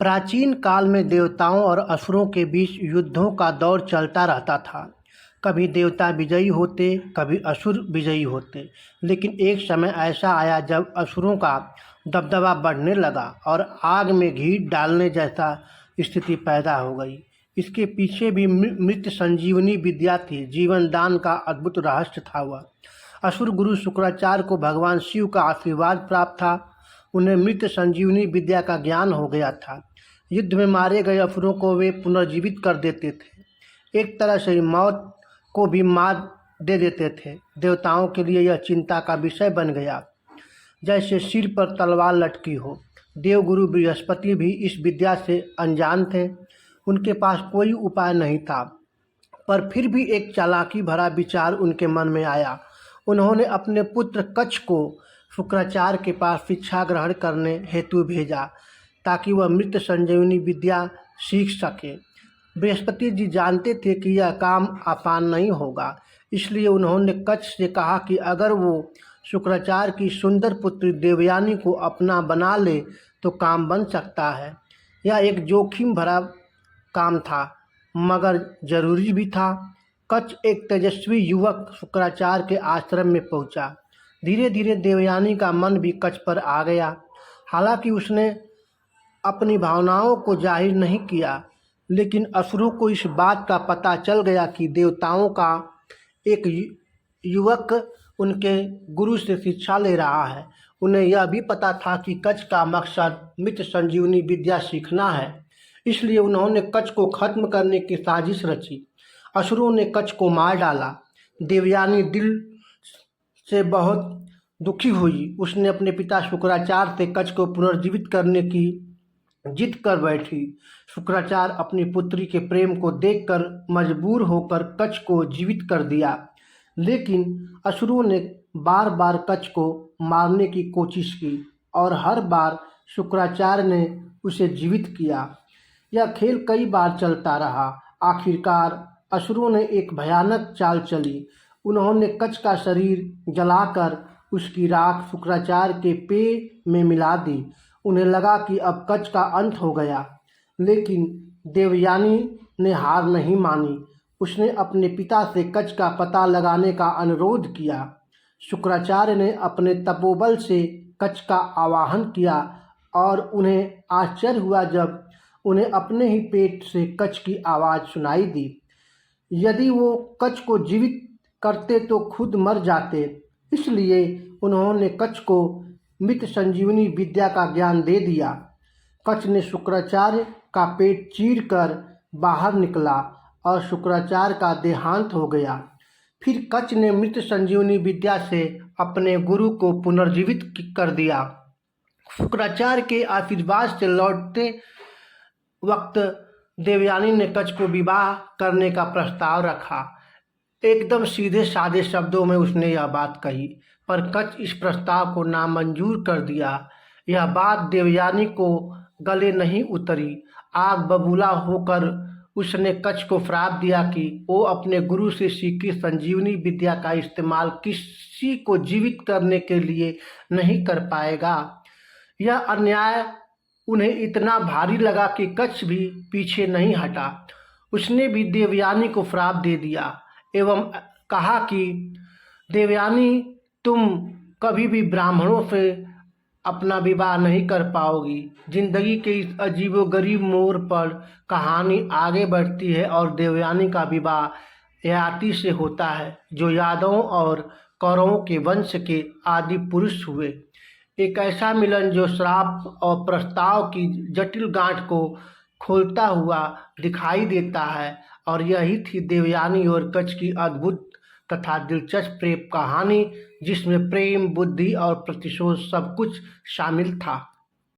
प्राचीन काल में देवताओं और असुरों के बीच युद्धों का दौर चलता रहता था। कभी देवता विजयी होते, कभी असुर विजयी होते। लेकिन एक समय ऐसा आया जब असुरों का दबदबा बढ़ने लगा और आग में घी डालने जैसा स्थिति पैदा हो गई। इसके पीछे भी मृत संजीवनी विद्या थी। जीवन दान का अद्भुत रहस्य था वह। असुर गुरु शुक्राचार्य को भगवान शिव का आशीर्वाद प्राप्त था। उन्हें मृत संजीवनी विद्या का ज्ञान हो गया था। युद्ध में मारे गए असुरों को वे पुनर्जीवित कर देते थे। एक तरह से मौत को भी मार दे देते थे। देवताओं के लिए यह चिंता का विषय बन गया, जैसे सिर पर तलवार लटकी हो। देवगुरु बृहस्पति भी इस विद्या से अनजान थे। उनके पास कोई उपाय नहीं था, पर फिर भी एक चालाकी भरा विचार उनके मन में आया। उन्होंने अपने पुत्र कच्छ को शुक्राचार्य के पास शिक्षा ग्रहण करने हेतु भेजा, ताकि वह मृत संजीवनी विद्या सीख सके। बृहस्पति जी जानते थे कि यह काम आसान नहीं होगा, इसलिए उन्होंने कच्छ से कहा कि अगर वो शुक्राचार्य की सुंदर पुत्री देवयानी को अपना बना ले तो काम बन सकता है। यह एक जोखिम भरा काम था, मगर जरूरी भी था। कच्छ एक तेजस्वी युवक शुक्राचार्य के आश्रम में पहुंचा। धीरे धीरे देवयानी का मन भी कच्छ पर आ गया। हालांकि उसने अपनी भावनाओं को जाहिर नहीं किया, लेकिन असुरों को इस बात का पता चल गया कि देवताओं का एक युवक उनके गुरु से शिक्षा ले रहा है। उन्हें यह भी पता था कि कच्छ का मकसद मृत संजीवनी विद्या सीखना है, इसलिए उन्होंने कच्छ को खत्म करने की साजिश रची। असुरों ने कच्छ को मार डाला। देवयानी दिल से बहुत दुखी हुई। उसने अपने पिता शुक्राचार्य से कच्छ को पुनर्जीवित करने की जिद कर बैठी। शुक्राचार्य अपनी पुत्री के प्रेम को देखकर मजबूर होकर कच्छ को जीवित कर दिया, लेकिन असुरों ने बार बार कच्छ को मारने की कोशिश की और हर बार शुक्राचार्य ने उसे जीवित किया। यह खेल कई बार चलता रहा। आखिरकार असुरों ने एक भयानक चाल चली। उन्होंने कच्छ का शरीर जलाकर उसकी राख शुक्राचार्य के पेय में मिला दी। उन्हें लगा कि अब कच्छ का अंत हो गया, लेकिन देवयानी ने हार नहीं मानी। उसने अपने पिता से कच्छ का पता लगाने का अनुरोध किया। शुक्राचार्य ने अपने तपोबल से कच्छ का आवाहन किया और उन्हें आश्चर्य हुआ जब उन्हें अपने ही पेट से कच्छ की आवाज़ सुनाई दी। यदि वो कच्छ को जीवित करते तो खुद मर जाते, इसलिए उन्होंने कच्छ को मृत संजीवनी विद्या का ज्ञान दे दिया। कच्छ ने शुक्राचार्य का पेट चीरकर बाहर निकला और शुक्राचार्य का देहांत हो गया। फिर कच्छ ने मृत संजीवनी विद्या से अपने गुरु को पुनर्जीवित कर दिया। शुक्राचार्य के आशीर्वाद से लौटते वक्त देवयानी ने कच्छ को विवाह करने का प्रस्ताव रखा। एकदम सीधे साधे शब्दों में उसने यह बात कही, पर कच्छ इस प्रस्ताव को नामंजूर कर दिया। यह बात देवयानी को गले नहीं उतरी। आग बबूला होकर उसने कच्छ को श्राप दिया कि वो अपने गुरु से सीखी संजीवनी विद्या का इस्तेमाल किसी को जीवित करने के लिए नहीं कर पाएगा। यह अन्याय उन्हें इतना भारी लगा कि कच्छ भी पीछे नहीं हटा। उसने भी देवयानी को श्राप दे दिया एवं कहा कि देवयानी, तुम कभी भी ब्राह्मणों से अपना विवाह नहीं कर पाओगी। जिंदगी के इस अजीबोगरीब मोड़ पर कहानी आगे बढ़ती है और देवयानी का विवाह ययाति से होता है, जो यादवों और कौरवों के वंश के आदि पुरुष हुए। एक ऐसा मिलन जो श्राप और प्रस्ताव की जटिल गांठ को खोलता हुआ दिखाई देता है। और यही थी देवयानी और कच्छ की अद्भुत तथा दिलचस्प प्रेम कहानी, जिसमें प्रेम, बुद्धि और प्रतिशोध सब कुछ शामिल था।